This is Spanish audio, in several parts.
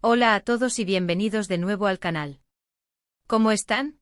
Hola a todos y bienvenidos de nuevo al canal. ¿Cómo están?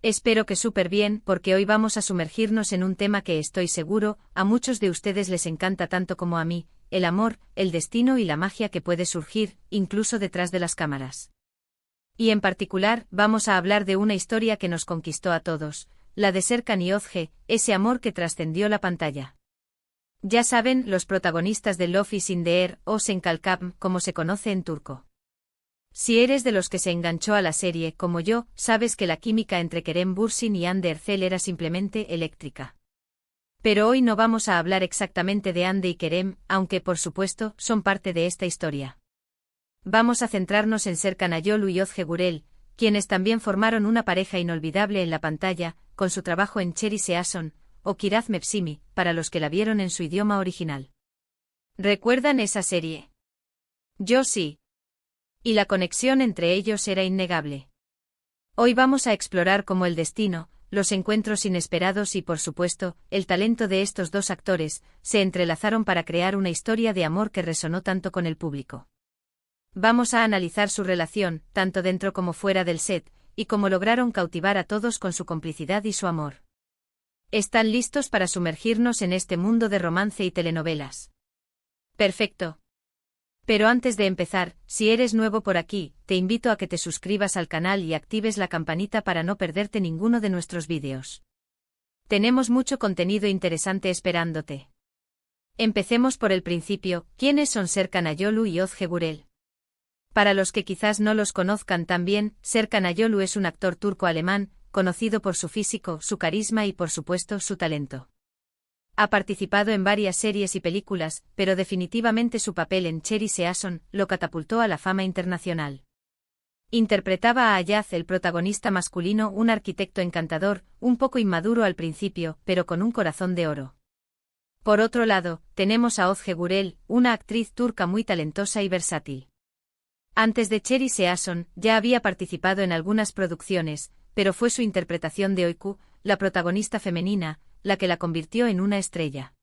Espero que súper bien, porque hoy vamos a sumergirnos en un tema que estoy seguro, a muchos de ustedes les encanta tanto como a mí, el amor, el destino y la magia que puede surgir, incluso detrás de las cámaras. Y en particular, vamos a hablar de una historia que nos conquistó a todos, la de Serkan y Özge, ese amor que trascendió la pantalla. Ya saben, los protagonistas de Love is in the Air, o Sen Kalkam, como se conoce en turco. Si eres de los que se enganchó a la serie, como yo, sabes que la química entre Kerem Bürsin y Hande Erçel era simplemente eléctrica. Pero hoy no vamos a hablar exactamente de Hande y Kerem, aunque por supuesto, son parte de esta historia. Vamos a centrarnos en Serkan Ayolu y Özge Gürel, quienes también formaron una pareja inolvidable en la pantalla, con su trabajo en Cherry Season, o Kiraz Mevsimi, para los que la vieron en su idioma original. ¿Recuerdan esa serie? Yo sí. Y la conexión entre ellos era innegable. Hoy vamos a explorar cómo el destino, los encuentros inesperados y por supuesto, el talento de estos dos actores, se entrelazaron para crear una historia de amor que resonó tanto con el público. Vamos a analizar su relación, tanto dentro como fuera del set, y cómo lograron cautivar a todos con su complicidad y su amor. ¿Están listos para sumergirnos en este mundo de romance y telenovelas? Perfecto. Pero antes de empezar, si eres nuevo por aquí, te invito a que te suscribas al canal y actives la campanita para no perderte ninguno de nuestros vídeos. Tenemos mucho contenido interesante esperándote. Empecemos por el principio. ¿Quiénes son Serkan Ayolu y Özge Gürel? Para los que quizás no los conozcan tan bien, Serkan Ayolu es un actor turco-alemán, conocido por su físico, su carisma y por supuesto su talento. Ha participado en varias series y películas, pero definitivamente su papel en Cherry Season lo catapultó a la fama internacional. Interpretaba a Ayaz, el protagonista masculino, un arquitecto encantador, un poco inmaduro al principio, pero con un corazón de oro. Por otro lado, tenemos a Özge Gürel, una actriz turca muy talentosa y versátil. Antes de Cherry Season, ya había participado en algunas producciones, pero fue su interpretación de Öykü, la protagonista femenina, la que la convirtió en una estrella.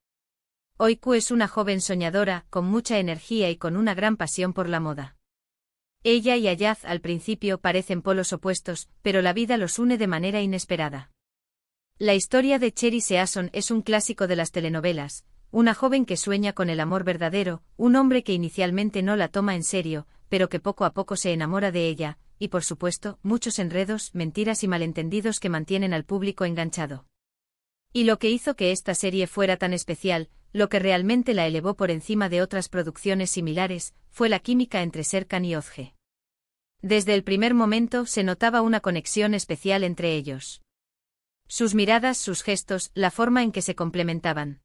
Öykü es una joven soñadora, con mucha energía y con una gran pasión por la moda. Ella y Ayaz al principio parecen polos opuestos, pero la vida los une de manera inesperada. La historia de Cherry Season es un clásico de las telenovelas, una joven que sueña con el amor verdadero, un hombre que inicialmente no la toma en serio, pero que poco a poco se enamora de ella, y por supuesto, muchos enredos, mentiras y malentendidos que mantienen al público enganchado. Y lo que hizo que esta serie fuera tan especial, lo que realmente la elevó por encima de otras producciones similares, fue la química entre Serkan y Özge. Desde el primer momento se notaba una conexión especial entre ellos. Sus miradas, sus gestos, la forma en que se complementaban.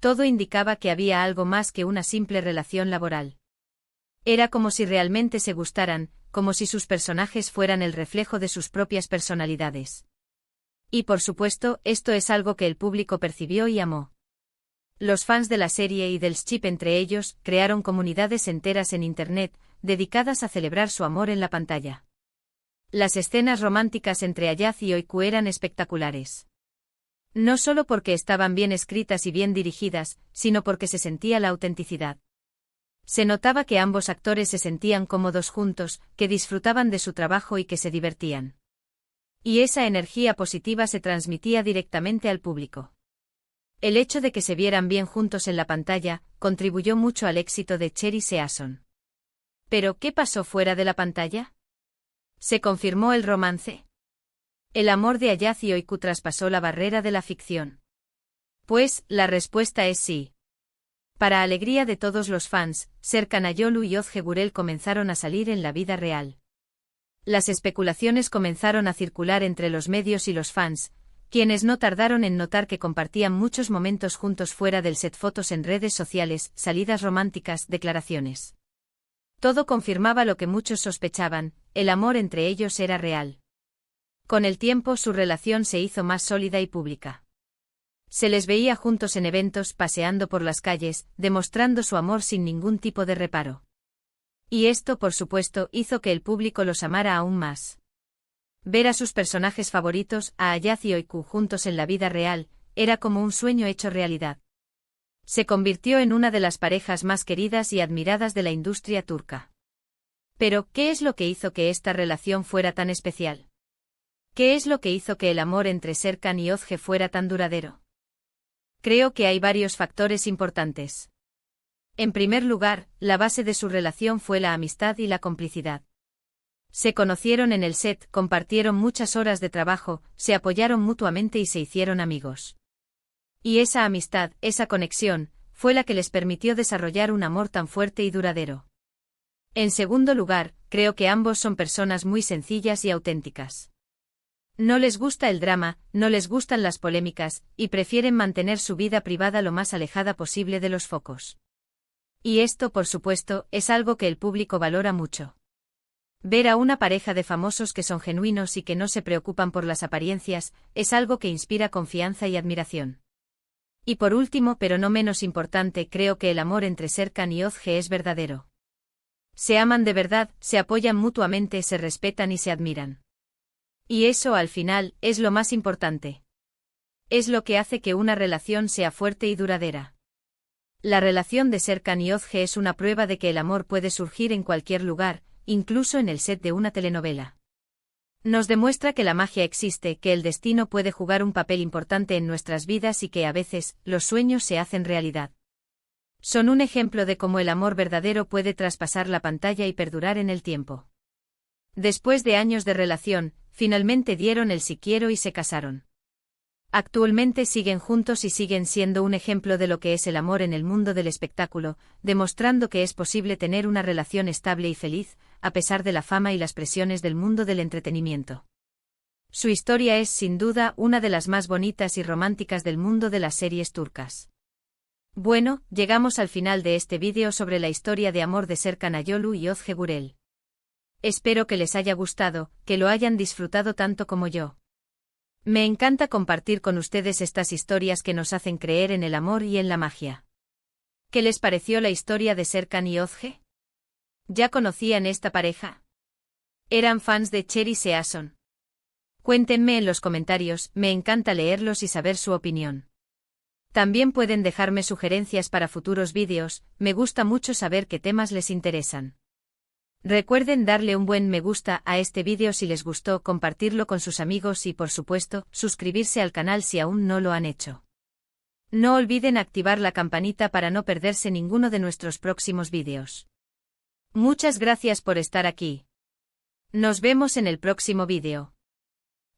Todo indicaba que había algo más que una simple relación laboral. Era como si realmente se gustaran, como si sus personajes fueran el reflejo de sus propias personalidades. Y por supuesto, esto es algo que el público percibió y amó. Los fans de la serie y del ship entre ellos crearon comunidades enteras en Internet, dedicadas a celebrar su amor en la pantalla. Las escenas románticas entre Ayaz y Öykü eran espectaculares. No solo porque estaban bien escritas y bien dirigidas, sino porque se sentía la autenticidad. Se notaba que ambos actores se sentían cómodos juntos, que disfrutaban de su trabajo y que se divertían. Y esa energía positiva se transmitía directamente al público. El hecho de que se vieran bien juntos en la pantalla, contribuyó mucho al éxito de Cherry Season. ¿Pero qué pasó fuera de la pantalla? ¿Se confirmó el romance? ¿El amor de Ayaz y Öykü traspasó la barrera de la ficción? Pues, la respuesta es sí. Para alegría de todos los fans, Serkan Ayolu y Özge Gürel comenzaron a salir en la vida real. Las especulaciones comenzaron a circular entre los medios y los fans, quienes no tardaron en notar que compartían muchos momentos juntos fuera del set, fotos en redes sociales, salidas románticas, declaraciones. Todo confirmaba lo que muchos sospechaban, el amor entre ellos era real. Con el tiempo su relación se hizo más sólida y pública. Se les veía juntos en eventos, paseando por las calles, demostrando su amor sin ningún tipo de reparo. Y esto, por supuesto, hizo que el público los amara aún más. Ver a sus personajes favoritos, a Ayaz y Öykü juntos en la vida real, era como un sueño hecho realidad. Se convirtió en una de las parejas más queridas y admiradas de la industria turca. Pero, ¿qué es lo que hizo que esta relación fuera tan especial? ¿Qué es lo que hizo que el amor entre Serkan y Özge fuera tan duradero? Creo que hay varios factores importantes. En primer lugar, la base de su relación fue la amistad y la complicidad. Se conocieron en el set, compartieron muchas horas de trabajo, se apoyaron mutuamente y se hicieron amigos. Y esa amistad, esa conexión, fue la que les permitió desarrollar un amor tan fuerte y duradero. En segundo lugar, creo que ambos son personas muy sencillas y auténticas. No les gusta el drama, no les gustan las polémicas, y prefieren mantener su vida privada lo más alejada posible de los focos. Y esto, por supuesto, es algo que el público valora mucho. Ver a una pareja de famosos que son genuinos y que no se preocupan por las apariencias, es algo que inspira confianza y admiración. Y por último, pero no menos importante, creo que el amor entre Serkan y Özge es verdadero. Se aman de verdad, se apoyan mutuamente, se respetan y se admiran. Y eso, al final, es lo más importante. Es lo que hace que una relación sea fuerte y duradera. La relación de Serkan y Özge es una prueba de que el amor puede surgir en cualquier lugar, incluso en el set de una telenovela. Nos demuestra que la magia existe, que el destino puede jugar un papel importante en nuestras vidas y que a veces, los sueños se hacen realidad. Son un ejemplo de cómo el amor verdadero puede traspasar la pantalla y perdurar en el tiempo. Después de años de relación, finalmente dieron el sí quiero y se casaron. Actualmente siguen juntos y siguen siendo un ejemplo de lo que es el amor en el mundo del espectáculo, demostrando que es posible tener una relación estable y feliz, a pesar de la fama y las presiones del mundo del entretenimiento. Su historia es, sin duda, una de las más bonitas y románticas del mundo de las series turcas. Bueno, llegamos al final de este vídeo sobre la historia de amor de Serkan Ayolu y Özge Gürel. Espero que les haya gustado, que lo hayan disfrutado tanto como yo. Me encanta compartir con ustedes estas historias que nos hacen creer en el amor y en la magia. ¿Qué les pareció la historia de Serkan y Özge? ¿Ya conocían esta pareja? ¿Eran fans de Cherry Season? Cuéntenme en los comentarios, me encanta leerlos y saber su opinión. También pueden dejarme sugerencias para futuros vídeos, me gusta mucho saber qué temas les interesan. Recuerden darle un buen me gusta a este vídeo si les gustó, compartirlo con sus amigos y, por supuesto, suscribirse al canal si aún no lo han hecho. No olviden activar la campanita para no perderse ninguno de nuestros próximos vídeos. Muchas gracias por estar aquí. Nos vemos en el próximo vídeo.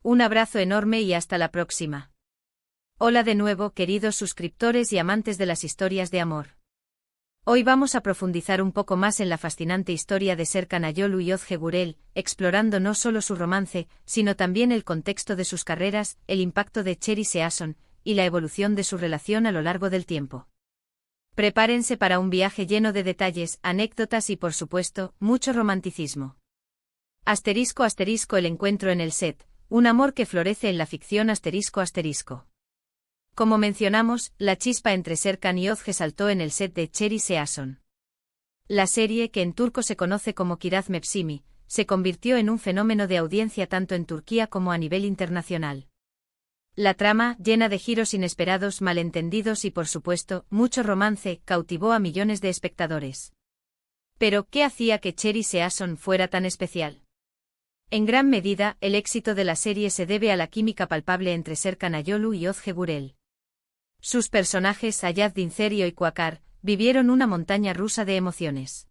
Un abrazo enorme y hasta la próxima. Hola de nuevo, queridos suscriptores y amantes de las historias de amor. Hoy vamos a profundizar un poco más en la fascinante historia de Serkan Ayolu y Özge Gürel, explorando no solo su romance, sino también el contexto de sus carreras, el impacto de Cherry Season, y la evolución de su relación a lo largo del tiempo. Prepárense para un viaje lleno de detalles, anécdotas y, por supuesto, mucho romanticismo. Asterisco asterisco el encuentro en el set, un amor que florece en la ficción asterisco asterisco. Como mencionamos, la chispa entre Serkan y Özge saltó en el set de Cherry Season. La serie, que en turco se conoce como Kiraz Mevsimi, se convirtió en un fenómeno de audiencia tanto en Turquía como a nivel internacional. La trama, llena de giros inesperados, malentendidos y, por supuesto, mucho romance, cautivó a millones de espectadores. Pero, ¿qué hacía que Cherry Season fuera tan especial? En gran medida, el éxito de la serie se debe a la química palpable entre Serkan Ayolu y Özge Gürel. Sus personajes, Ayaz Dincerio y Kuakar, vivieron una montaña rusa de emociones.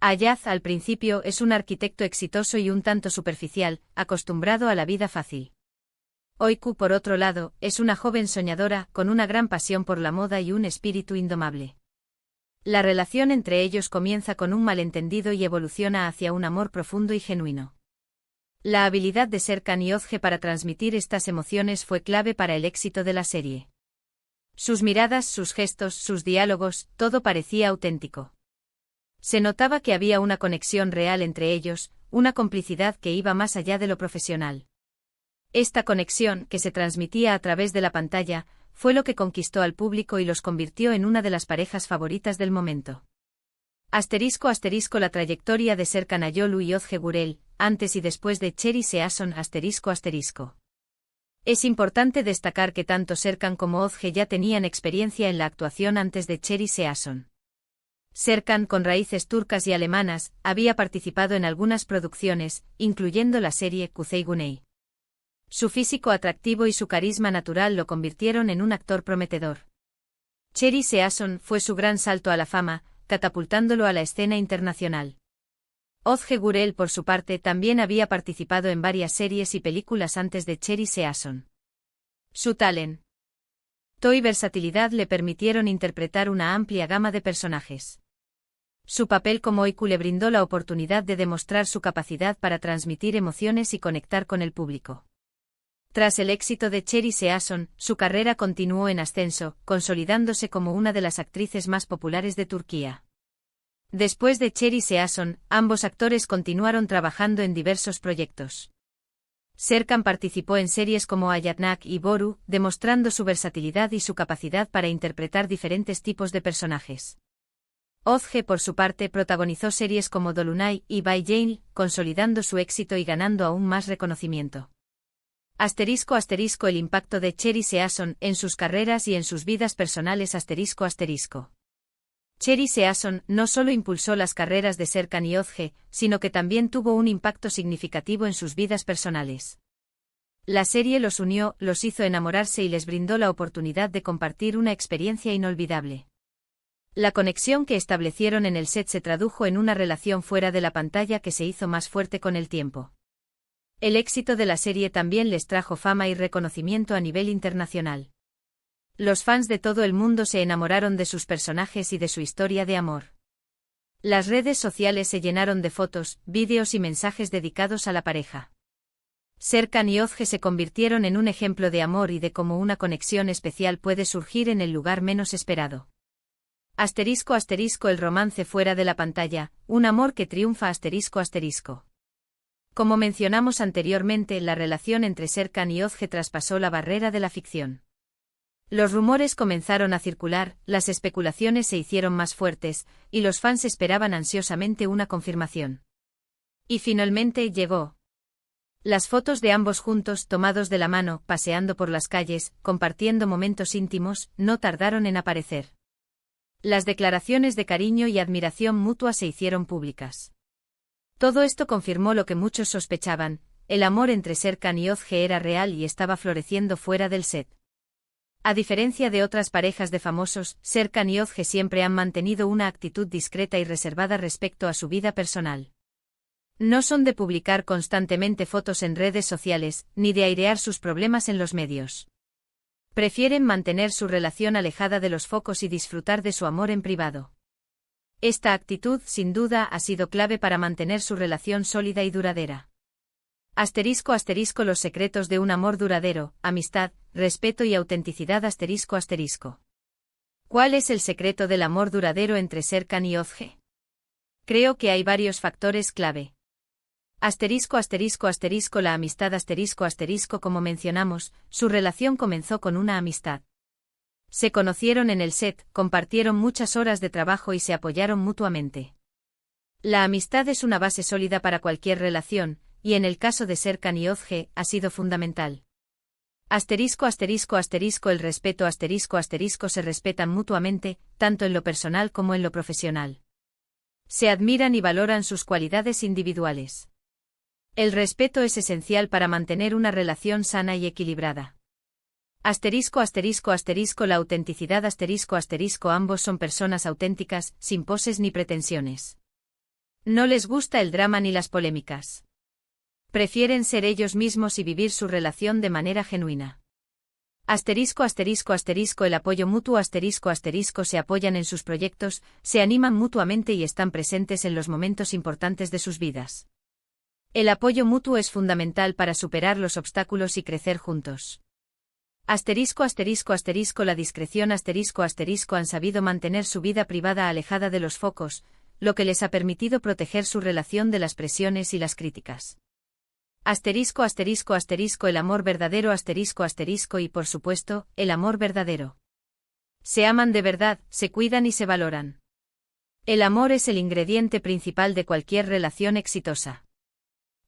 Ayaz, al principio, es un arquitecto exitoso y un tanto superficial, acostumbrado a la vida fácil. Oyku, por otro lado, es una joven soñadora, con una gran pasión por la moda y un espíritu indomable. La relación entre ellos comienza con un malentendido y evoluciona hacia un amor profundo y genuino. La habilidad de Serkan y Özge para transmitir estas emociones fue clave para el éxito de la serie. Sus miradas, sus gestos, sus diálogos, todo parecía auténtico. Se notaba que había una conexión real entre ellos, una complicidad que iba más allá de lo profesional. Esta conexión, que se transmitía a través de la pantalla, fue lo que conquistó al público y los convirtió en una de las parejas favoritas del momento. Asterisco asterisco la trayectoria de Serkan Ayolu y Özge Gürel, antes y después de Cherry Season asterisco asterisco. Es importante destacar que tanto Serkan como Özge ya tenían experiencia en la actuación antes de Cherry Season. Serkan, con raíces turcas y alemanas, había participado en algunas producciones, incluyendo la serie Kuzey Güney. Su físico atractivo y su carisma natural lo convirtieron en un actor prometedor. Cherry Season fue su gran salto a la fama, catapultándolo a la escena internacional. Özge Gürel, por su parte, también había participado en varias series y películas antes de Cherry Season. Su talento y versatilidad le permitieron interpretar una amplia gama de personajes. Su papel como Oiku le brindó la oportunidad de demostrar su capacidad para transmitir emociones y conectar con el público. Tras el éxito de Cherry Season, su carrera continuó en ascenso, consolidándose como una de las actrices más populares de Turquía. Después de Cherry Season, ambos actores continuaron trabajando en diversos proyectos. Serkan participó en series como Hayatnak y Boru, demostrando su versatilidad y su capacidad para interpretar diferentes tipos de personajes. Özge, por su parte, protagonizó series como Dolunay y Bay Jane, consolidando su éxito y ganando aún más reconocimiento. *** El impacto de Cherry Season en sus carreras y en sus vidas personales. Cherry Season no solo impulsó las carreras de Serkan y Özge, sino que también tuvo un impacto significativo en sus vidas personales. La serie los unió, los hizo enamorarse y les brindó la oportunidad de compartir una experiencia inolvidable. La conexión que establecieron en el set se tradujo en una relación fuera de la pantalla que se hizo más fuerte con el tiempo. El éxito de la serie también les trajo fama y reconocimiento a nivel internacional. Los fans de todo el mundo se enamoraron de sus personajes y de su historia de amor. Las redes sociales se llenaron de fotos, vídeos y mensajes dedicados a la pareja. Serkan y Özge se convirtieron en un ejemplo de amor y de cómo una conexión especial puede surgir en el lugar menos esperado. *** El romance fuera de la pantalla, un amor que triunfa. *** Como mencionamos anteriormente, la relación entre Serkan y Özge traspasó la barrera de la ficción. Los rumores comenzaron a circular, las especulaciones se hicieron más fuertes, y los fans esperaban ansiosamente una confirmación. Y finalmente llegó. Las fotos de ambos juntos, tomados de la mano, paseando por las calles, compartiendo momentos íntimos, no tardaron en aparecer. Las declaraciones de cariño y admiración mutua se hicieron públicas. Todo esto confirmó lo que muchos sospechaban: el amor entre Serkan y Özge era real y estaba floreciendo fuera del set. A diferencia de otras parejas de famosos, Serkan y Özge siempre han mantenido una actitud discreta y reservada respecto a su vida personal. No son de publicar constantemente fotos en redes sociales, ni de airear sus problemas en los medios. Prefieren mantener su relación alejada de los focos y disfrutar de su amor en privado. Esta actitud, sin duda, ha sido clave para mantener su relación sólida y duradera. *** Los secretos de un amor duradero: amistad, respeto y autenticidad. *** ¿Cuál es el secreto del amor duradero entre Serkan y Özge? Creo que hay varios factores clave. *** La amistad. *** Como mencionamos, su relación comenzó con una amistad. Se conocieron en el set, compartieron muchas horas de trabajo y se apoyaron mutuamente. La amistad es una base sólida para cualquier relación, y en el caso de Serkan y Özge, ha sido fundamental. *** El respeto. Se respetan mutuamente, tanto en lo personal como en lo profesional. Se admiran y valoran sus cualidades individuales. El respeto es esencial para mantener una relación sana y equilibrada. *** La autenticidad. Ambos son personas auténticas, sin poses ni pretensiones. No les gusta el drama ni las polémicas. Prefieren ser ellos mismos y vivir su relación de manera genuina. *** El apoyo mutuo. Se apoyan en sus proyectos, se animan mutuamente y están presentes en los momentos importantes de sus vidas. El apoyo mutuo es fundamental para superar los obstáculos y crecer juntos. *** La discreción. Han sabido mantener su vida privada alejada de los focos, lo que les ha permitido proteger su relación de las presiones y las críticas. El amor verdadero. Y por supuesto, el amor verdadero. Se aman de verdad, se cuidan y se valoran. El amor es el ingrediente principal de cualquier relación exitosa.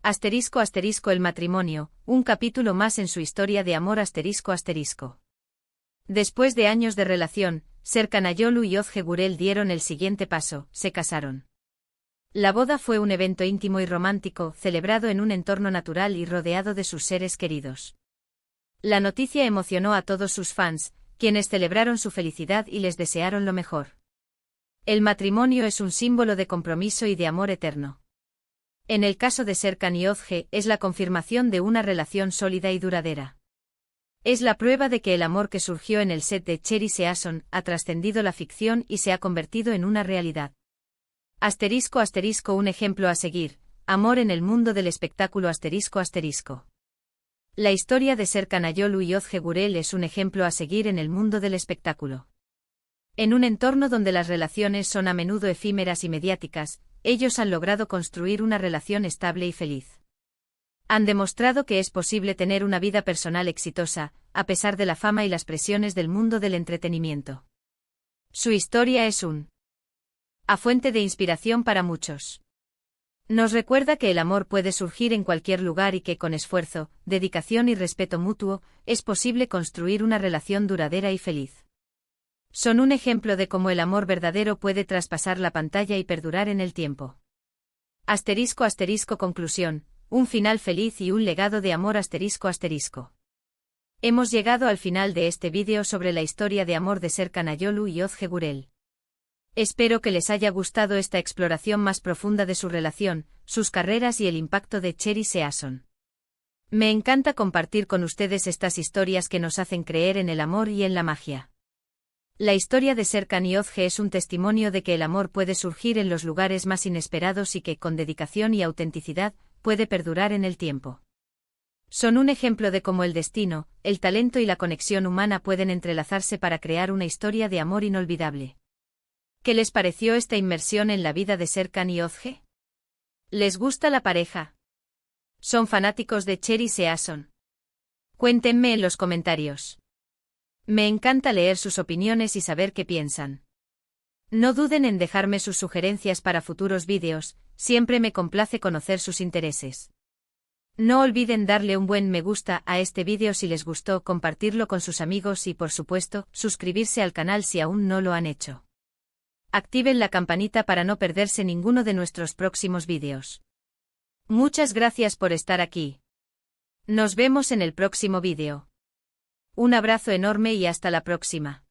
El matrimonio, un capítulo más en su historia de amor. Después de años de relación, Serkan Ayolu y Ozge Gurel dieron el siguiente paso, se casaron. La boda fue un evento íntimo y romántico, celebrado en un entorno natural y rodeado de sus seres queridos. La noticia emocionó a todos sus fans, quienes celebraron su felicidad y les desearon lo mejor. El matrimonio es un símbolo de compromiso y de amor eterno. En el caso de Serkan y Ozge, es la confirmación de una relación sólida y duradera. Es la prueba de que el amor que surgió en el set de Cherry Season ha trascendido la ficción y se ha convertido en una realidad. *** Un ejemplo a seguir, amor en el mundo del espectáculo ***. La historia de Serkan Ayolu y Ozge Gurel es un ejemplo a seguir en el mundo del espectáculo. En un entorno donde las relaciones son a menudo efímeras y mediáticas, ellos han logrado construir una relación estable y feliz. Han demostrado que es posible tener una vida personal exitosa, a pesar de la fama y las presiones del mundo del entretenimiento. Su historia es una fuente de inspiración para muchos. Nos recuerda que el amor puede surgir en cualquier lugar y que con esfuerzo, dedicación y respeto mutuo, es posible construir una relación duradera y feliz. Son un ejemplo de cómo el amor verdadero puede traspasar la pantalla y perdurar en el tiempo. *** Conclusión. Un final feliz y un legado de amor ***. Hemos llegado al final de este vídeo sobre la historia de amor de Serkan Ayolu y Ozge Gurel. Espero que les haya gustado esta exploración más profunda de su relación, sus carreras y el impacto de Cherry Season. Me encanta compartir con ustedes estas historias que nos hacen creer en el amor y en la magia. La historia de Serkan y Ozge es un testimonio de que el amor puede surgir en los lugares más inesperados y que, con dedicación y autenticidad, puede perdurar en el tiempo. Son un ejemplo de cómo el destino, el talento y la conexión humana pueden entrelazarse para crear una historia de amor inolvidable. ¿Qué les pareció esta inmersión en la vida de Serkan y Ozge? ¿Les gusta la pareja? ¿Son fanáticos de Cherry Season? Cuéntenme en los comentarios. Me encanta leer sus opiniones y saber qué piensan. No duden en dejarme sus sugerencias para futuros vídeos, siempre me complace conocer sus intereses. No olviden darle un buen me gusta a este vídeo si les gustó, compartirlo con sus amigos y, por supuesto, suscribirse al canal si aún no lo han hecho. Activen la campanita para no perderse ninguno de nuestros próximos vídeos. Muchas gracias por estar aquí. Nos vemos en el próximo vídeo. Un abrazo enorme y hasta la próxima.